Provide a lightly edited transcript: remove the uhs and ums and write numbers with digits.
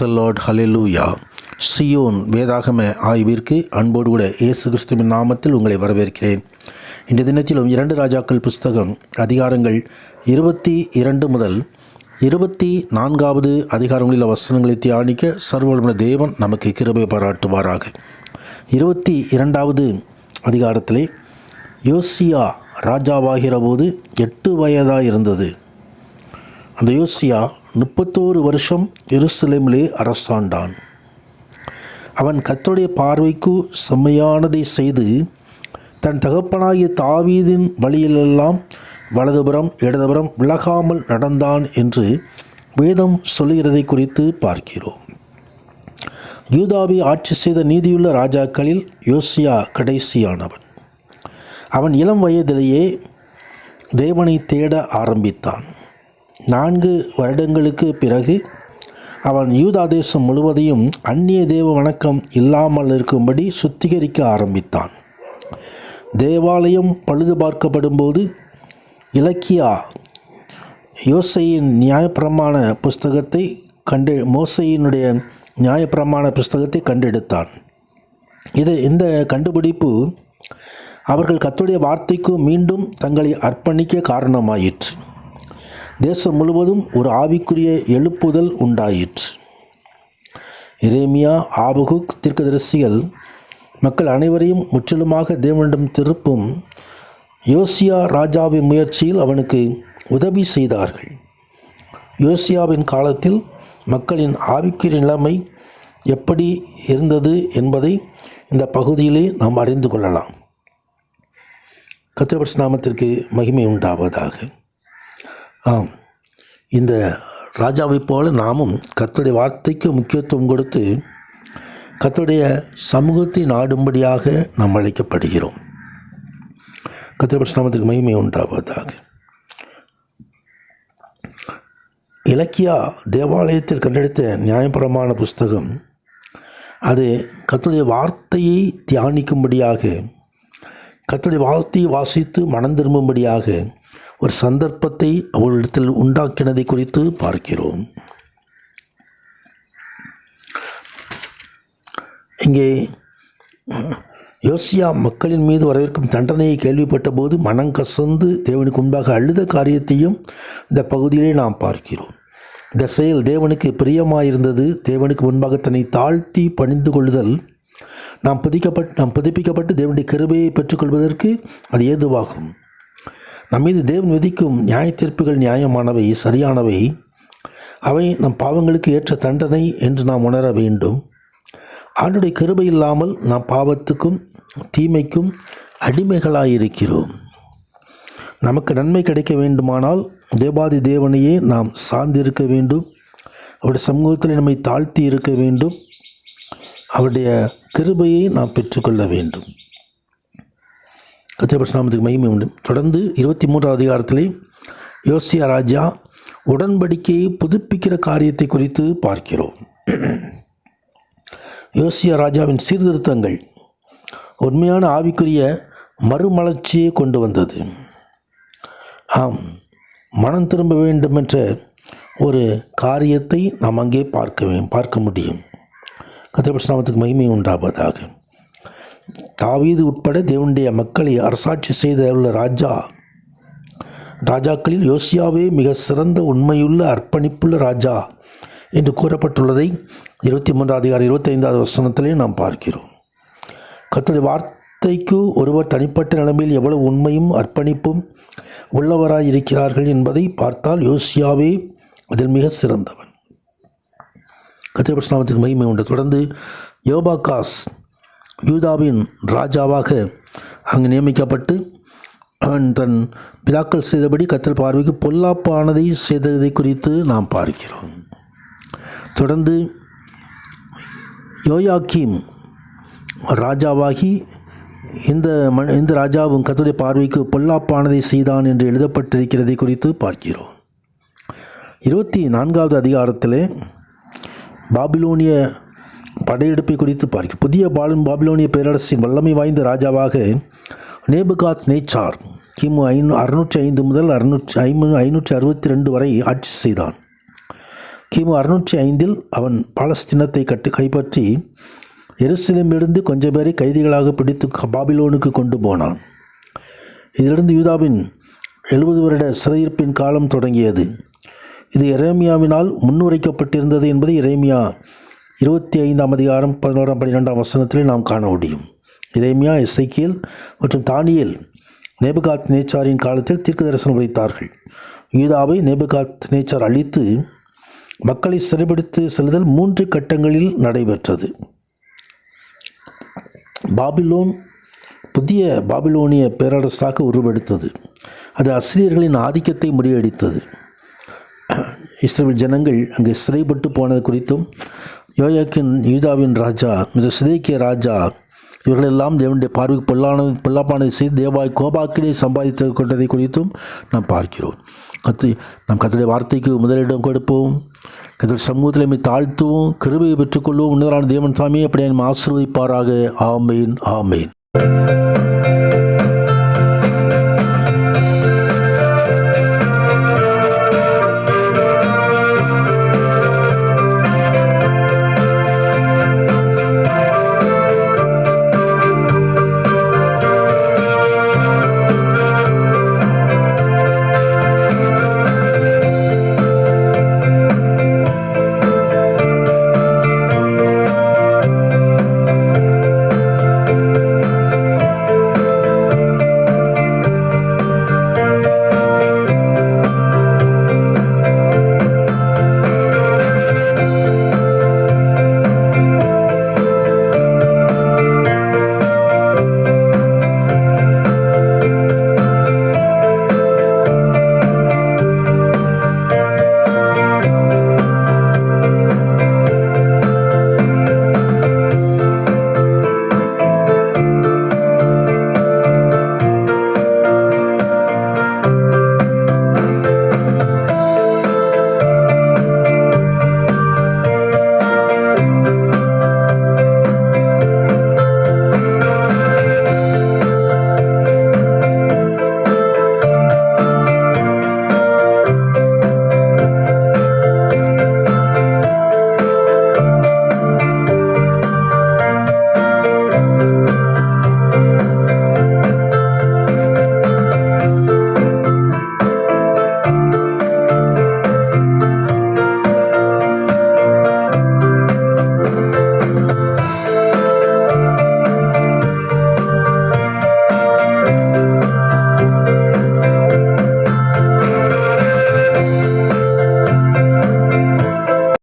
த Lord, ஹல்லேலூயா. Zion வேதாகம ஆய்விற்கு அன்போடு கூட இயேசு கிறிஸ்துவின் நாமத்தில் உங்களை வரவேற்கிறேன். இன்றைய தினத்திலும் 2 ராஜாக்கள் புஸ்தகம் அதிகாரங்கள் 22 முதல் 24வது அதிகாரங்களில் வசனங்களை தியானிக்க சர்வவல்லமை தேவன் நமக்கு கிருபை பாராட்டுவாராக. 22வது அதிகாரத்திலே யோசியா ராஜாவாகிற போது 8 வயதாக இருந்தது. அந்த யோசியா 31 வருஷம் எருசலேமிலே அரசாண்டான். அவன் கர்த்தருடைய பார்வைக்கு செம்மையானதை செய்து தன் தகப்பனாகிய தாவீதின் வழியிலெல்லாம் வலதுபுறம் இடதுபுறம் விலகாமல் நடந்தான் என்று வேதம் சொல்லுகிறதை குறித்து பார்க்கிறோம். யூதாவை ஆட்சி செய்த நீதியுள்ள ராஜாக்களில் யோசியா கடைசியானவன். அவன் இளம் வயதிலேயே தேவனை தேட ஆரம்பித்தான். 4 வருடங்களுக்கு பிறகு அவன் யூதா தேசம் முழுவதையும் அந்நிய தேவ வணக்கம் இல்லாமல் இருக்கும்படி சுத்திகரிக்க ஆரம்பித்தான். தேவாலயம் பழுது பார்க்கப்படும்போது இலக்கியா யோசையின் நியாயப்பிரமாண புஸ்தகத்தை மோசையினுடைய நியாயப்பிரமாண புஸ்தகத்தை கண்டெடுத்தான். இந்த கண்டுபிடிப்பு அவர்கள் கர்த்தருடைய வார்த்தைக்கு மீண்டும் தங்களை அர்ப்பணிக்க காரணமாயிற்று. தேசம் முழுவதும் ஒரு ஆவிக்குரிய எழுப்புதல் உண்டாயிற்று. எரேமியா, ஆபகுக் தீர்க்கதரிசிகள் மக்கள் அனைவரையும் முற்றிலுமாக தேவனிடம் திருப்பும் யோசியா ராஜாவின் முயற்சியில் அவனுக்கு உதவி செய்தார்கள். யோசியாவின் காலத்தில் மக்களின் ஆவிக்குரிய நிலைமை எப்படி இருந்தது என்பதை இந்த பகுதியிலே நாம் அறிந்து கொள்ளலாம். கர்த்தருடைய நாமத்திற்கு மகிமை உண்டாவதாக. இந்த ராஜாவைப் போல நாமும் கர்த்தருடைய வார்த்தைக்கு முக்கியத்துவம் கொடுத்து கர்த்தருடைய சமூகத்தை நாடும்படியாக நாம் அழைக்கப்படுகிறோம். கர்த்தருடைய நாமத்திற்கு மகிமை உண்டாவதாக. இலக்கியா தேவாலயத்தில் கண்டெடுத்த நியாயப்பிரமாண புஸ்தகம் அது கர்த்தருடைய வார்த்தையை தியானிக்கும்படியாக, கர்த்தருடைய வார்த்தையை வாசித்து மனம் திரும்பும்படியாக ஒரு சந்தர்ப்பத்தை அவளிடத்தில் உண்டாக்கினதை குறித்து பார்க்கிறோம். இங்கே யோசியா மக்களின் மீது வரவிருக்கும் தண்டனையை கேள்விப்பட்ட போது மனம் கசந்து தேவனுக்கு முன்பாக அழுத காரியத்தையும் இந்த பகுதியிலே நாம் பார்க்கிறோம். இந்த செயல் தேவனுக்கு பிரியமாயிருந்தது. தேவனுக்கு முன்பாக தன்னை தாழ்த்தி பணிந்து கொள்ளுதல் நாம் புதுப்பிக்கப்பட்டு தேவனுடைய கிருபையை பெற்றுக்கொள்வதற்கு அது ஏதுவாகும். நம் மீது தேவன் விதிக்கும் நியாய தீர்ப்புகள் நியாயமானவை, சரியானவை. அவை நம் பாவங்களுக்கு ஏற்ற தண்டனை என்று நாம் உணர வேண்டும். ஆண்டுடைய கிருபை இல்லாமல் நாம் பாவத்துக்கும் தீமைக்கும் அடிமைகளாயிருக்கிறோம். நமக்கு நன்மை கிடைக்க வேண்டுமானால் தேவாதி தேவனையே நாம் சார்ந்திருக்க வேண்டும். அவருடைய சமூகத்தில் நம்மை தாழ்த்தி இருக்க வேண்டும். அவருடைய கிருபையை நாம் பெற்றுக்கொள்ள வேண்டும். கர்த்தருடைய நாமத்துக்கு மகிமை உண்டு. தொடர்ந்து 23வது அதிகாரத்திலே யோசியா ராஜா உடன்படிக்கையை புதுப்பிக்கிற காரியத்தை குறித்து பார்க்கிறோம். யோசியா ராஜாவின் சீர்திருத்தங்கள் உண்மையான ஆவிக்குரிய மறுமலர்ச்சியை கொண்டு வந்தது. மனம் திரும்ப வேண்டும் என்ற ஒரு காரியத்தை நாம் அங்கே பார்க்க முடியும். கர்த்தருடைய நாமத்துக்கு மகிமை உண்டாவதாக. தாவீது உட்பட தேவனுடைய மக்களை அரசாட்சி செய்த உள்ள ராஜாக்களில் யோசியாவே மிக சிறந்த உண்மையுள்ள அர்ப்பணிப்புள்ள ராஜா என்று கூறப்பட்டுள்ளதை 23வது அதிகாரம் 25வது வசனத்திலே நாம் பார்க்கிறோம். கர்த்தருடைய வார்த்தைக்கு ஒருவர் தனிப்பட்ட நிலைமையில் எவ்வளவு உண்மையும் அர்ப்பணிப்பும் உள்ளவராய் இருக்கிறார்கள் என்பதை பார்த்தால் யோசியாவே அதில் மிக சிறந்தவன். கர்த்தருடைய நாமத்திற்கு மகிமை உண்டு. தொடர்ந்து யோபாகாஸ் யூதாவின் ராஜாவாக அங்கு நியமிக்கப்பட்டு அவன் தன் பிதாக்கள் செய்தபடி கர்த்தர் பார்வைக்கு பொல்லாப்பானதை செய்ததை குறித்து நாம் பார்க்கிறோம். தொடர்ந்து யோயாக்கீம் ராஜாவாகி இந்த ராஜாவும் கர்த்தருடைய பார்வைக்கு பொல்லாப்பானதை செய்தான் என்று எழுதப்பட்டிருக்கிறதை குறித்து பார்க்கிறோம். 24வது அதிகாரத்திலே பாபிலோனிய படையெடுப்பை குறித்து பார்க்கிறோம். புதிய பாபிலோனிய பேரரசின் வல்லமை வாய்ந்த ராஜாவாக நேபுகாத் நேச்சார் கிமு 605 முதல் 562 வரை ஆட்சி செய்தான். கிமு 605 அவன் பாலஸ்தீனத்தை கைப்பற்றி எருசலேமிலிருந்து கொஞ்சம் பேரை கைதிகளாக பிடித்து பாபிலோனுக்கு கொண்டு போனான். இதிலிருந்து யூதாவின் 70 வருட சிறையிருப்பின் காலம் தொடங்கியது. இது எரேமியாவினால் முன்னுரைக்கப்பட்டிருந்தது என்பதை எரேமியா 25ஆம் அதிகாரம் 11ஆம் 12ஆம் வசனத்திலே நாம் காண முடியும். எரேமியா, எசேக்கியேல் மற்றும் தானியேல் நேபுகாத் நேச்சாரின் காலத்தில் தீர்க்க தரிசனம் உரைத்தார்கள். யூதாவை நேபுகாத் நேச்சார் அழித்து மக்களை சிறைபிடித்து செல்லுதல் 3 கட்டங்களில் நடைபெற்றது. பாபிலோன் புதிய பாபிலோனிய பேரரசாக உருவெடுத்தது. அது அசிரியர்களின் ஆதிக்கத்தை முறியடித்தது. இஸ்ரவேல் ஜனங்கள் அங்கே சிறைப்பட்டு போனது குறித்தும், யோயாக்கின் யூதாவின் ராஜா, சிதேக்கியா ராஜா, இவர்களெல்லாம் தேவனுடைய பார்வைக்கு பொல்லாப்பானதை செய்து தேவாய் கோபாக்கினை சம்பாதித்து கொண்டதை குறித்தும் நாம் பார்க்கிறோம். நாம் கர்த்தருடைய வார்த்தைக்கு முதலிடம் கொடுப்போம். கர்த்தருடைய சமூகத்தில் தாழ்த்துவோம். கிருபையை பெற்றுக்கொள்வோம். உன்னதரான தேவன் சாமியை அப்படி நம்ம ஆசீர்வதிப்பாராக. ஆமேன், ஆமேன்.